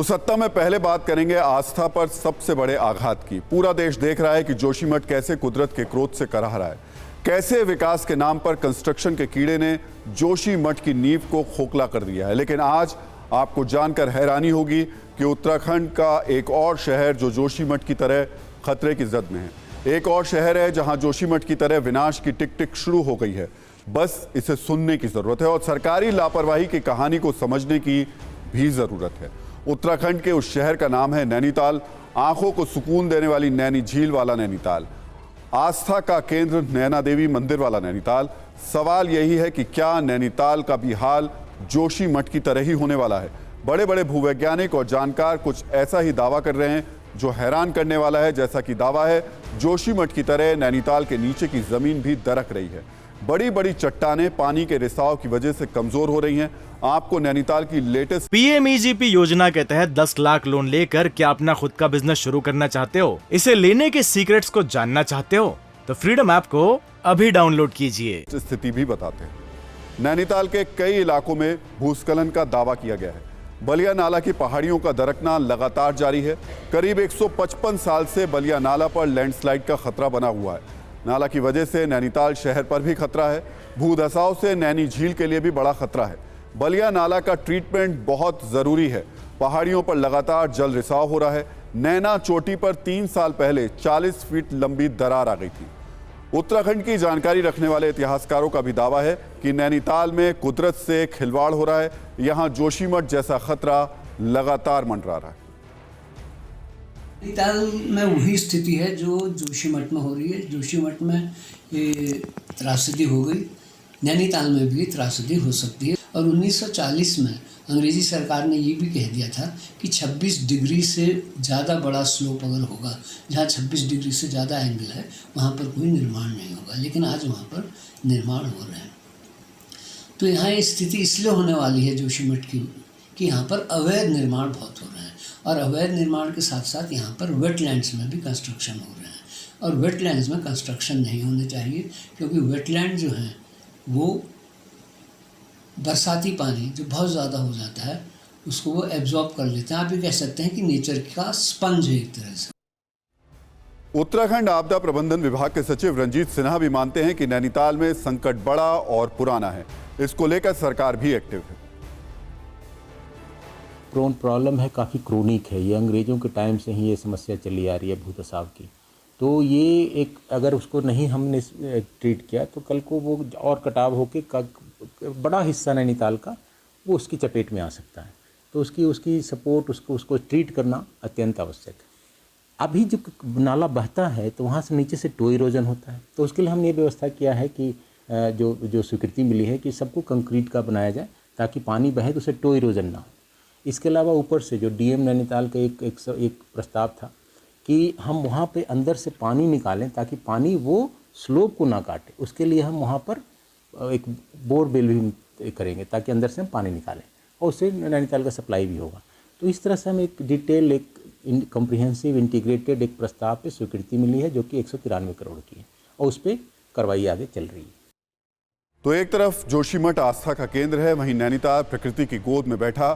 तो सत्ता में पहले बात करेंगे आस्था पर सबसे बड़े आघात की। पूरा देश देख रहा है कि जोशीमठ कैसे कुदरत के क्रोध से कराह रहा है, कैसे विकास के नाम पर कंस्ट्रक्शन के कीड़े ने जोशीमठ की नींव को खोखला कर दिया है। लेकिन आज आपको जानकर हैरानी होगी कि उत्तराखंड का एक और शहर जो जोशीमठ की तरह खतरे की जद में है, एक और शहर है जहां जोशीमठ की तरह विनाश की टिक टिक शुरू हो गई है। बस इसे सुनने की जरूरत है और सरकारी लापरवाही की कहानी को समझने की भी जरूरत है। उत्तराखंड के उस शहर का नाम है नैनीताल। आंखों को सुकून देने वाली नैनी झील वाला नैनीताल, आस्था का केंद्र नैना देवी मंदिर वाला नैनीताल। सवाल यही है कि क्या नैनीताल का भी हाल जोशीमठ की तरह ही होने वाला है? बड़े बड़े भूवैज्ञानिक और जानकार कुछ ऐसा ही दावा कर रहे हैं जो हैरान करने वाला है। जैसा कि दावा है, जोशीमठ की तरह नैनीताल के नीचे की जमीन भी दरक रही है। बड़ी बड़ी चट्टानें पानी के रिसाव की वजह से कमजोर हो रही हैं। आपको नैनीताल की लेटेस्ट पीएमईजीपी योजना के तहत 10 लाख लोन लेकर क्या अपना खुद का बिजनेस शुरू करना चाहते हो? इसे लेने के सीक्रेट्स को जानना चाहते हो? तो फ्रीडम ऐप को अभी डाउनलोड कीजिए। स्थिति भी बताते हैं। नैनीताल के कई इलाकों में भूस्खलन का दावा किया गया है। बलिया नाला की पहाड़ियों का दरकना लगातार जारी है। करीब 155 साल से बलिया नाला पर लैंडस्लाइड का खतरा बना हुआ है। नाला की वजह से नैनीताल शहर पर भी खतरा है। भूधसाव से नैनी झील के लिए भी बड़ा खतरा है। बलिया नाला का ट्रीटमेंट बहुत जरूरी है। पहाड़ियों पर लगातार जल रिसाव हो रहा है। नैना चोटी पर 3 साल पहले 40 फीट लंबी दरार आ गई थी। उत्तराखंड की जानकारी रखने वाले इतिहासकारों का भी दावा है कि नैनीताल में कुदरत से खिलवाड़ हो रहा है। यहां जोशीमठ जैसा खतरा लगातार मंडरा रहा है। नैनीताल में वही स्थिति है जो जोशीमठ में हो रही है। जोशीमठ में ये त्रासदी हो गई, नैनीताल में भी त्रासदी हो सकती है। और 1940 में अंग्रेजी सरकार ने ये भी कह दिया था कि 26 डिग्री से ज़्यादा बड़ा स्लोप अगर होगा, जहाँ 26 डिग्री से ज़्यादा एंगल है, वहाँ पर कोई निर्माण नहीं होगा। लेकिन आज वहाँ पर निर्माण हो रहे हैं। तो यहाँ ये स्थिति इसलिए होने वाली है जोशीमठ की कि यहाँ पर अवैध निर्माण बहुत हो रहे हैं। और अवैध निर्माण के साथ साथ यहाँ पर वेटलैंड्स में भी कंस्ट्रक्शन हो रहे हैं। और वेटलैंड्स में कंस्ट्रक्शन नहीं होने चाहिए, क्योंकि वेटलैंड जो हैं वो बरसाती पानी जो बहुत ज़्यादा हो जाता है उसको वो एब्जॉर्ब कर लेते हैं। आप ये कह सकते हैं कि नेचर का स्पंज है एक तरह से। उत्तराखंड आपदा प्रबंधन विभाग के सचिव रंजीत सिन्हा भी मानते हैं कि नैनीताल में संकट बड़ा और पुराना है। इसको लेकर सरकार भी एक्टिव है। प्रॉब्लम है, काफ़ी क्रोनिक है। ये अंग्रेज़ों के टाइम से ही ये समस्या चली आ रही है भूतसाव की। तो ये एक अगर उसको नहीं हमने ट्रीट किया तो कल को वो और कटाव होके बड़ा हिस्सा नैनीताल का वो उसकी चपेट में आ सकता है। तो उसकी सपोर्ट, उसको ट्रीट करना अत्यंत आवश्यक है। अभी जब नाला बहता है तो वहाँ से नीचे से टो इरोजन होता है। तो उसके लिए हमने ये व्यवस्था किया है कि जो स्वीकृति मिली है कि सबको कंक्रीट का बनाया जाए ताकि पानी बहे तो उसे टो इरोजन ना हो। इसके अलावा ऊपर से जो डीएम नैनीताल का एक प्रस्ताव था कि हम वहाँ पे अंदर से पानी निकालें ताकि पानी वो स्लोप को ना काटे। उसके लिए हम वहाँ पर एक बोरवेल भी करेंगे ताकि अंदर से हम पानी निकालें और उससे नैनीताल का सप्लाई भी होगा। तो इस तरह से हम एक डिटेल, एक कॉम्प्रिहेंसिव इंटीग्रेटेड एक प्रस्ताव पे स्वीकृति मिली है जो कि 193 करोड़ की है और उस पर कार्रवाई आगे चल रही है। तो एक तरफ जोशीमठ आस्था का केंद्र है, वहीं नैनीताल प्रकृति की गोद में बैठा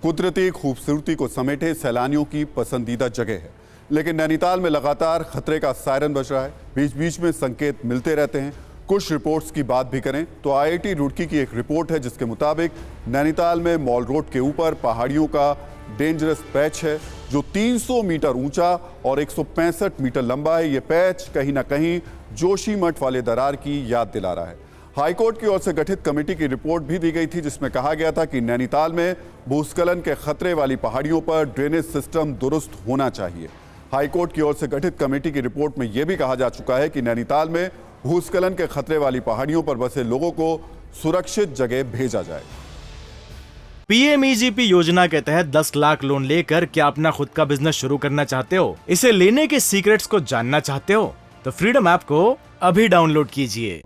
कुदरती खूबसूरती को समेटे सैलानियों की पसंदीदा जगह है। लेकिन नैनीताल में लगातार खतरे का सायरन बज रहा है। बीच बीच में संकेत मिलते रहते हैं। कुछ रिपोर्ट्स की बात भी करें तो आईआईटी रुड़की की एक रिपोर्ट है जिसके मुताबिक नैनीताल में मॉल रोड के ऊपर पहाड़ियों का डेंजरस पैच है जो 300 मीटर ऊंचा और 165 मीटर लंबा है। ये पैच कहीं ना कहीं जोशीमठ वाले दरार की याद दिला रहा है। हाईकोर्ट की ओर से गठित कमेटी की रिपोर्ट भी दी गई थी जिसमें कहा गया था कि नैनीताल में भूस्खलन के खतरे वाली पहाड़ियों पर ड्रेनेज सिस्टम दुरुस्त होना चाहिए। हाईकोर्ट की ओर से गठित कमेटी की रिपोर्ट में यह भी कहा जा चुका है कि नैनीताल में भूस्खलन के खतरे वाली पहाड़ियों पर बसे लोगों को सुरक्षित जगह भेजा जाए। पीएमईजीपी योजना के तहत 10 लाख लोन लेकर क्या अपना खुद का बिजनेस शुरू करना चाहते हो? इसे लेने के सीक्रेट्स को जानना चाहते हो? तो फ्रीडम ऐप को अभी डाउनलोड कीजिए।